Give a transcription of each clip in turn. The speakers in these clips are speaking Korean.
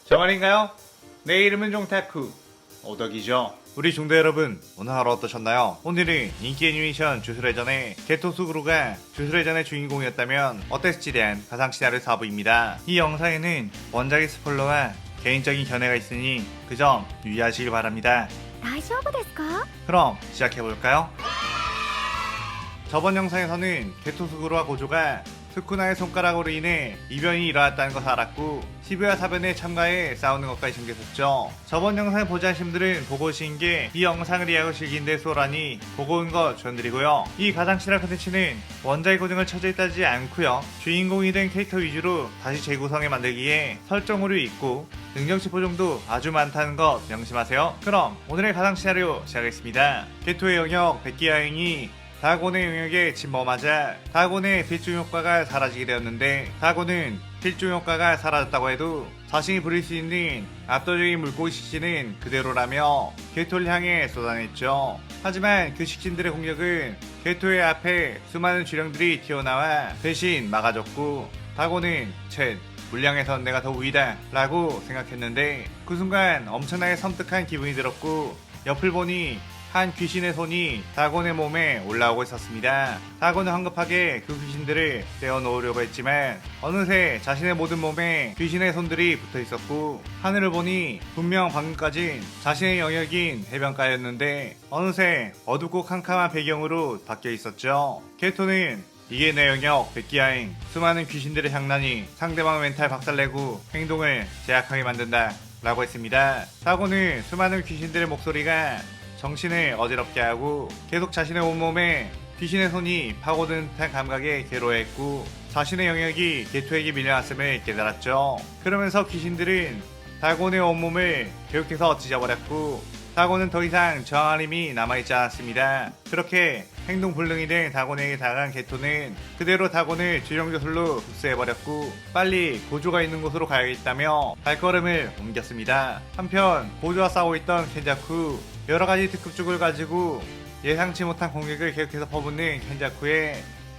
저 말인가요? 내 이름은 종타쿠 오덕이죠. 우리 중대 여러분, 오늘 하루 어떠셨나요? 오늘은 인기 애니메이션 주술회전의 게토스구루가 주술회전의 주인공이었다면 어땠을지에 대한 가상 시나리오 4부입니다. 이 영상에는 원작의 스포일러와 개인적인 견해가 있으니 그 점 유의하시길 바랍니다. 大丈夫ですか? 그럼 시작해볼까요? 저번 영상에서는 게토스구루와 고조가 스쿠나의 손가락으로 인해 이변이 일어났다는 것을 알았고 시부야 사변에 참가해 싸우는 것까지 전개했었죠. 저번 영상을 보지 않으신 분들은 보고 오신 게 이 영상을 이해하고 즐기는데 수월하니 보고 온 거 추천드리고요. 이 가상 시나리오 컨텐츠는 원작의 고증을 처절히 따지지 않고요. 주인공이 된 캐릭터 위주로 다시 재구성해 만들기에 설정 오류 있고 능력치 보정도 아주 많다는 것 명심하세요. 그럼 오늘의 가상 시나리오 시작하겠습니다. 게토의 영역 백기야행이 다곤의 영역에 침범하자 다곤의 필중 효과가 사라지게 되었는데 다곤은 필중 효과가 사라졌다고 해도 자신이 부릴 수 있는 압도적인 물고기 식신은 그대로라며 게토를 향해 쏟아냈죠. 하지만 그 식신들의 공격은 게토의 앞에 수많은 주령들이 튀어나와 대신 막아줬고 다곤은 쳇 물량에선 내가 더 우위다 라고 생각했는데 그 순간 엄청나게 섬뜩한 기분이 들었고 옆을 보니 한 귀신의 손이 다곤의 몸에 올라오고 있었습니다. 다곤은 황급하게 그 귀신들을 떼어놓으려고 했지만 어느새 자신의 모든 몸에 귀신의 손들이 붙어 있었고 하늘을 보니 분명 방금까진 자신의 영역인 해변가였는데 어느새 어둡고 캄캄한 배경으로 바뀌어 있었죠. 게토는 이게 내 영역 백기야행, 수많은 귀신들의 장난이 상대방 멘탈 박살내고 행동을 제약하게 만든다 라고 했습니다. 다곤은 수많은 귀신들의 목소리가 정신을 어지럽게 하고 계속 자신의 온몸에 귀신의 손이 파고든 듯한 감각에 괴로워했고 자신의 영역이 게토에게 밀려났음을 깨달았죠. 그러면서 귀신들은 다곤의 온몸을 계속해서 찢어버렸고 다곤은 더 이상 저항할 힘이 남아있지 않았습니다. 그렇게 행동 불능이 된 다곤에게 다가간 게토는 그대로 다곤을 주령조술로 흡수해버렸고 빨리 고조가 있는 곳으로 가야겠다며 발걸음을 옮겼습니다. 한편 고조와 싸우고 있던 켄자쿠 여러가지 특급죽을 가지고 예상치 못한 공격을 계속해서 퍼붓는 켄자쿠에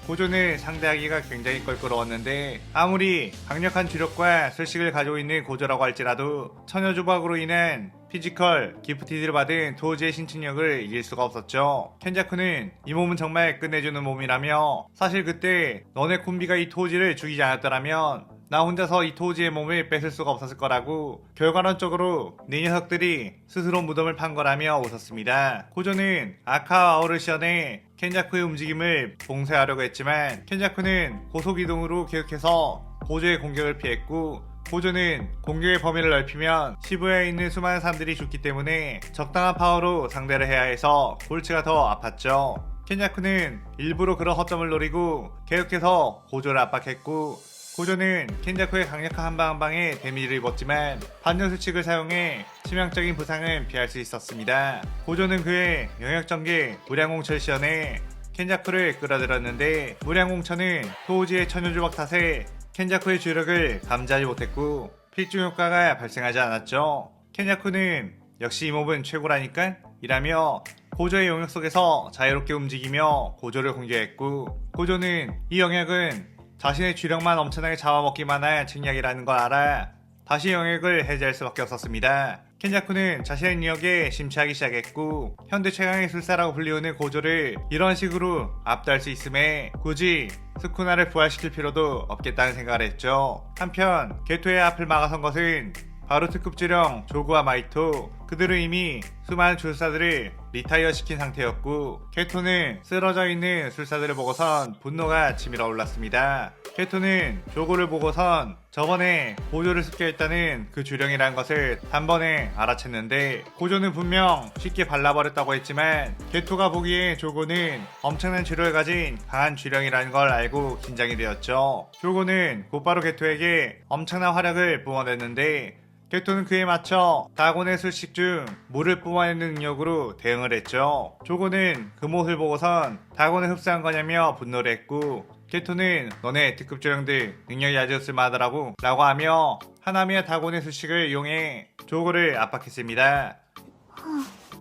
고조는 상대하기가 굉장히 껄끄러웠는데 아무리 강력한 주력과 술식을 가지고 있는 고조라고 할지라도 처녀조박으로 인한 피지컬 기프티드를 받은 도우지의 신축력을 이길 수가 없었죠. 켄자쿠는 이 몸은 정말 끝내주는 몸이라며 사실 그때 너네 콤비가 이 토우지를 죽이지 않았더라면 나 혼자서 이 토우지의 몸을 뺏을 수가 없었을 거라고 결과론적으로 네 녀석들이 스스로 무덤을 판 거라며 웃었습니다. 고조는 아카와 아우르시언의 켄자쿠의 움직임을 봉쇄하려고 했지만 켄자쿠는 고속이동으로 계속해서 고조의 공격을 피했고 고조는 공격의 범위를 넓히면 시부야에 있는 수많은 사람들이 죽기 때문에 적당한 파워로 상대를 해야 해서 골치가 더 아팠죠. 켄자쿠는 일부러 그런 허점을 노리고 계속해서 고조를 압박했고 고조는 켄자쿠의 강력한 한방 한방에 데미지를 입었지만 반전 수칙을 사용해 치명적인 부상을 피할 수 있었습니다. 고조는 그의 영역전개 무량공철 시연에 켄자쿠를 끌어들였는데 무량공천은 토우지의 천연조박 탓에 켄자쿠의 주력을 감지하지 못했고 필중 효과가 발생하지 않았죠. 켄자쿠는 역시 이 몸은 최고라니까? 이라며 고조의 영역 속에서 자유롭게 움직이며 고조를 공격했고 고조는 이 영역은 자신의 주력만 엄청나게 잡아먹기만 한 책략이라는 걸 알아 다시 영역을 해제할 수밖에 없었습니다. 켄자쿠는 자신의 영역에 심취하기 시작했고 현대 최강의 술사라고 불리우는 고조를 이런 식으로 압도할 수 있음에 굳이 스쿠나를 부활시킬 필요도 없겠다는 생각을 했죠. 한편 게토의 앞을 막아선 것은 바로 특급 주령 조구와 마이토 그들은 이미 수많은 술사들을 리타이어 시킨 상태였고 게토는 쓰러져 있는 술사들을 보고선 분노가 치밀어 올랐습니다. 게토는 조구를 보고선 저번에 고조를 습격했다는 그 주령이라는 것을 단번에 알아챘는데 고조는 분명 쉽게 발라버렸다고 했지만 게토가 보기에 조고는 엄청난 주력을 가진 강한 주령이라는 걸 알고 긴장이 되었죠. 조고는 곧바로 게토에게 엄청난 화력을 뿜어냈는데 게토는 그에 맞춰 다곤의 술식 중 물을 뿜어내는 능력으로 대응을 했죠. 조고는 그 모습을 보고선 다곤을 흡수한 거냐며 분노를 했고 게토는 너네 특급 조령들 능력이 아주 쓸만하더라고 라고 하며 하나미와 다곤의 술식을 이용해 조고를 압박했습니다.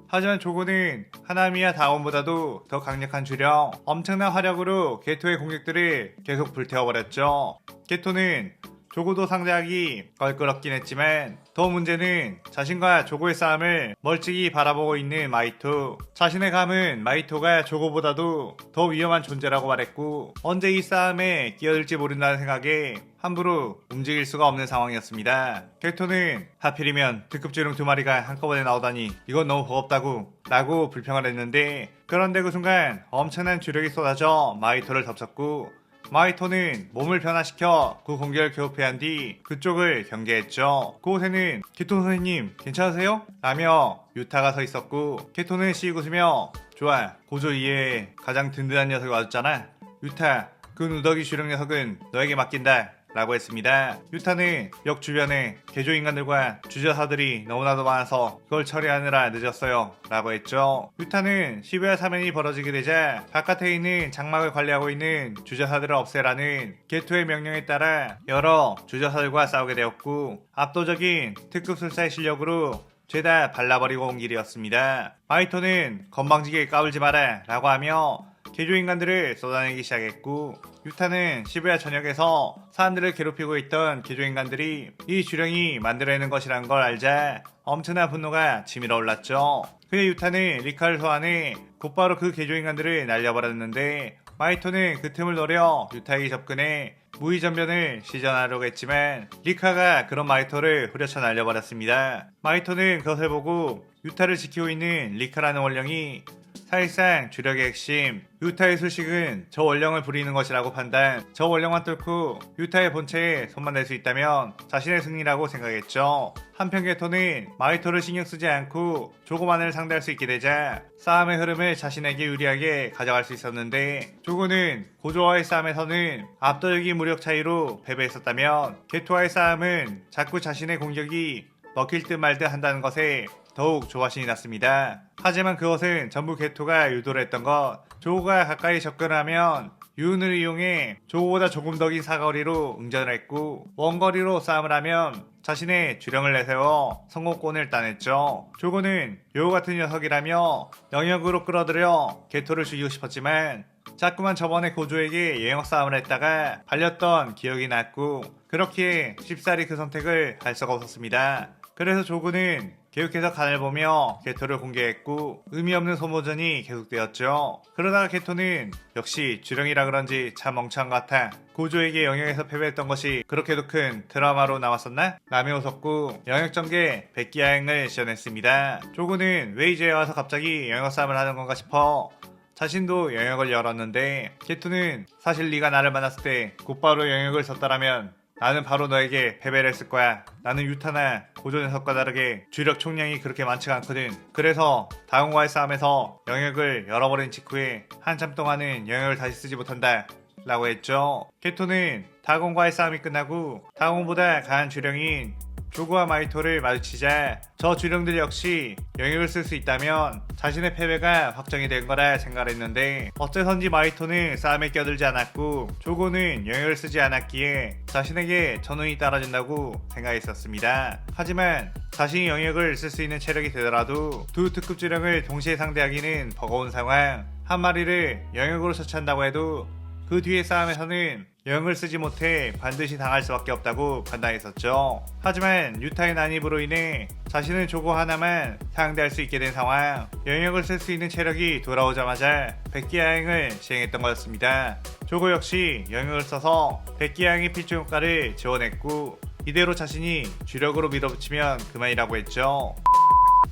하지만 조고는 하나미와 다곤보다도 더 강력한 주령, 엄청난 화력으로 게토의 공격들을 계속 불태워버렸죠. 게토는 조고도 상대하기 껄끄럽긴 했지만 더 문제는 자신과 조고의 싸움을 멀찍이 바라보고 있는 마이토. 자신의 감은 마이토가 조고보다도 더 위험한 존재라고 말했고 언제 이 싸움에 끼어들지 모른다는 생각에 함부로 움직일 수가 없는 상황이었습니다. 게토는 하필이면 특급주령 2마리가 한꺼번에 나오다니 이건 너무 버겁다고 라고 불평을 했는데 그런데 그 순간 엄청난 주력이 쏟아져 마이토를 덮쳤고 마이토는 몸을 변화시켜 그 공격을 개업해한 뒤 그쪽을 경계했죠. 그곳에는 게토 선생님 괜찮으세요? 라며 유타가 서 있었고 게토는 씩 웃으며 좋아 고조 이외에 가장 든든한 녀석이 와줬잖아. 유타 그 누더기 주력 녀석은 너에게 맡긴다 라고 했습니다. 유타는 역 주변에 개조 인간들과 주저사들이 너무나도 많아서 그걸 처리하느라 늦었어요 라고 했죠. 유타는 시부야 사면이 벌어지게 되자 바깥에 있는 장막을 관리하고 있는 주저사들을 없애라는 게토의 명령에 따라 여러 주저사들과 싸우게 되었고 압도적인 특급술사의 실력으로 죄다 발라버리고 온 길이었습니다. 마이토는 건방지게 까불지 마라 라고 하며 개조인간들을 쏟아내기 시작했고 유타는 시부야 전역에서 사람들을 괴롭히고 있던 개조인간들이 이 주령이 만들어내는 것이라는 걸 알자 엄청난 분노가 치밀어 올랐죠. 그의 유타는 리카를 소환해 곧바로 그 개조인간들을 날려버렸는데 마이토는 그 틈을 노려 유타에게 접근해 무의전변을 시전하려고 했지만 리카가 그런 마이토를 후려쳐 날려버렸습니다. 마이토는 그것을 보고 유타를 지키고 있는 리카라는 원령이 사실상 주력의 핵심 유타의 수식은 저 원령을 부리는 것이라고 판단. 저 원령만 뚫고 유타의 본체에 손만 댈 수 있다면 자신의 승리라고 생각했죠. 한편 게토는 마이토를 신경 쓰지 않고 조고만을 상대할 수 있게 되자 싸움의 흐름을 자신에게 유리하게 가져갈 수 있었는데 조고는 고조와의 싸움에서는 압도적인 무력 차이로 패배했었다면 게토와의 싸움은 자꾸 자신의 공격이 먹힐 듯 말 듯 한다는 것에 더욱 조바심이 났습니다. 하지만 그것은 전부 게토가 유도를 했던 것. 조고가 가까이 접근하면 유운을 이용해 조고보다 조금 더 긴 사거리로 응전을 했고 원거리로 싸움을 하면 자신의 주령을 내세워 성공권을 따냈죠. 조고는 요우 같은 녀석이라며 영역으로 끌어들여 게토를 죽이고 싶었지만 자꾸만 저번에 고조에게 영역 싸움을 했다가 발렸던 기억이 났고 그렇기에 쉽사리 그 선택을 할 수가 없었습니다. 그래서 조고는 계속해서 간을 보며 게토를 공개했고 의미 없는 소모전이 계속되었죠. 그러다가 게토는 역시 주령이라 그런지 참 멍청한 것 같아. 고조에게 영역에서 패배했던 것이 그렇게도 큰 드라마로 나왔었나? 라며 웃었고 영역 전개 백기야행을 시전했습니다. 조고는 왜 이제 와서 갑자기 영역 싸움을 하는 건가 싶어 자신도 영역을 열었는데 게토는 사실 네가 나를 만났을 때 곧바로 영역을 썼다라면 나는 바로 너에게 패배를 했을 거야. 나는 유타나 고조 녀석과 다르게 주력 총량이 그렇게 많지가 않거든. 그래서 다공과의 싸움에서 영역을 열어버린 직후에 한참 동안은 영역을 다시 쓰지 못한다 라고 했죠. 게토는 다공과의 싸움이 끝나고 다공보다 강한 주령인 조고와 마이토를 마주치자 저 주령들 역시 영역을 쓸 수 있다면 자신의 패배가 확정이 된 거라 생각했는데 어째선지 마이토는 싸움에 껴들지 않았고 조고는 영역을 쓰지 않았기에 자신에게 전운이 따라준다고 생각했었습니다. 하지만 자신이 영역을 쓸 수 있는 체력이 되더라도 두 특급 주령을 동시에 상대하기는 버거운 상황. 한 마리를 영역으로 처치한다고 해도 그 뒤의 싸움에서는 영역을 쓰지 못해 반드시 당할 수밖에 없다고 판단했었죠. 하지만 유타의 난입으로 인해 자신은 조고 하나만 상대할 수 있게 된 상황. 영역을 쓸 수 있는 체력이 돌아오자마자 백기야행을 시행했던 거였습니다. 조고 역시 영역을 써서 백기야행의 필수 효과를 지원했고 이대로 자신이 주력으로 밀어붙이면 그만이라고 했죠.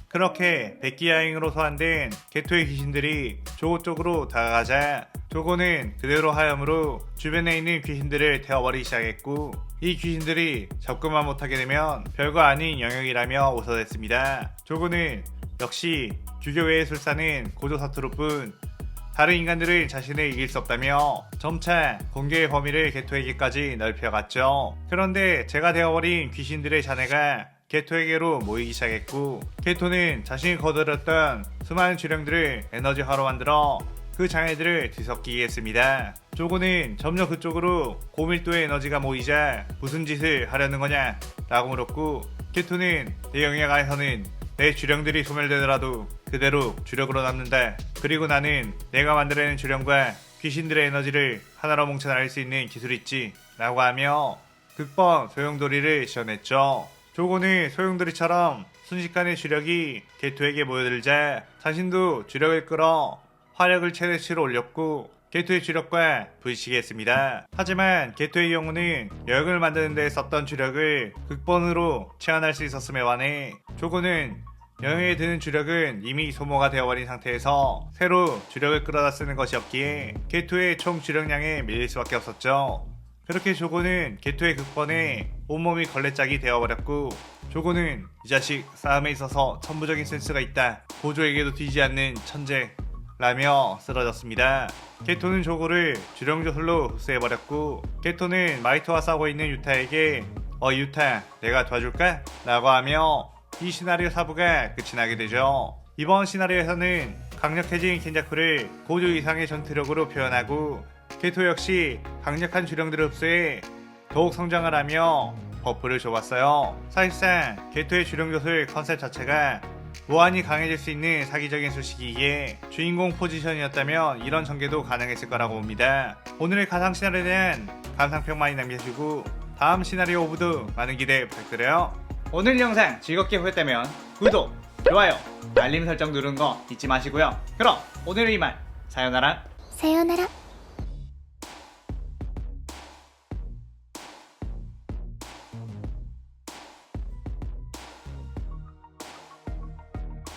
그렇게 백기야행으로 소환된 게토의 귀신들이 조고 쪽으로 다가가자 조고는 그대로 하염으로 주변에 있는 귀신들을 태워버리기 시작했고 이 귀신들이 접근만 못하게 되면 별거 아닌 영역이라며 웃어댔습니다. 조고는 역시 규교 외의 술사는 고조 사투로뿐 다른 인간들은 자신을 이길 수 없다며 점차 공격의 범위를 게토에게까지 넓혀갔죠. 그런데 제가 되어버린 귀신들의 자네가 게토에게로 모이기 시작했고 게토는 자신이 거들었던 수많은 주령들을 에너지화로 만들어 그 장애들을 뒤섞이게 했습니다. 조고는 점점 그쪽으로 고밀도의 에너지가 모이자 무슨 짓을 하려는 거냐 라고 물었고 게토는 내 영역 안에서는 내 주령들이 소멸되더라도 그대로 주력으로 남는다. 그리고 나는 내가 만들어낸 주령과 귀신들의 에너지를 하나로 뭉쳐 날릴 수 있는 기술이 있지 라고 하며 극번 소용돌이를 시전했죠. 조고는 소용돌이처럼 순식간에 주력이 게토에게 모여들자 자신도 주력을 끌어 화력을 최대치로 올렸고 게토의 주력과 불식했습니다. 하지만 게토의 경우는 역을 만드는 데 썼던 주력을 극번으로 치환할 수 있었음에 반해 조고는 영역에 드는 주력은 이미 소모가 되어버린 상태에서 새로 주력을 끌어다 쓰는 것이었기에 게토의 총 주력량에 밀릴 수밖에 없었죠. 그렇게 조고는 게토의 극번에 온몸이 걸레짝이 되어버렸고 조고는 이 자식 싸움에 있어서 천부적인 센스가 있다. 고조에게도 뒤지 않는 천재 라며 쓰러졌습니다. 게토는 조고를 주령조술로 흡수해버렸고 게토는 마이토와 싸우고 있는 유타에게 유타 내가 도와줄까? 라고 하며 이 시나리오 4부가 끝이 나게 되죠. 이번 시나리오에서는 강력해진 켄자쿠를 고조 이상의 전투력으로 표현하고 게토 역시 강력한 주령들을 흡수해 더욱 성장을 하며 버프를 줘봤어요. 사실상 게토의 주령조술 컨셉 자체가 무한히 강해질 수 있는 사기적인 수식이기에 주인공 포지션이었다면 이런 전개도 가능했을 거라고 봅니다. 오늘의 가상 시나리오에 대한 감상평 많이 남겨주시고 다음 시나리오 5부도 많은 기대 부탁드려요. 오늘 영상 즐겁게 보셨다면 구독, 좋아요, 알림 설정 누르는 거 잊지 마시고요. 그럼 오늘은 이만 사요나라.さようなら。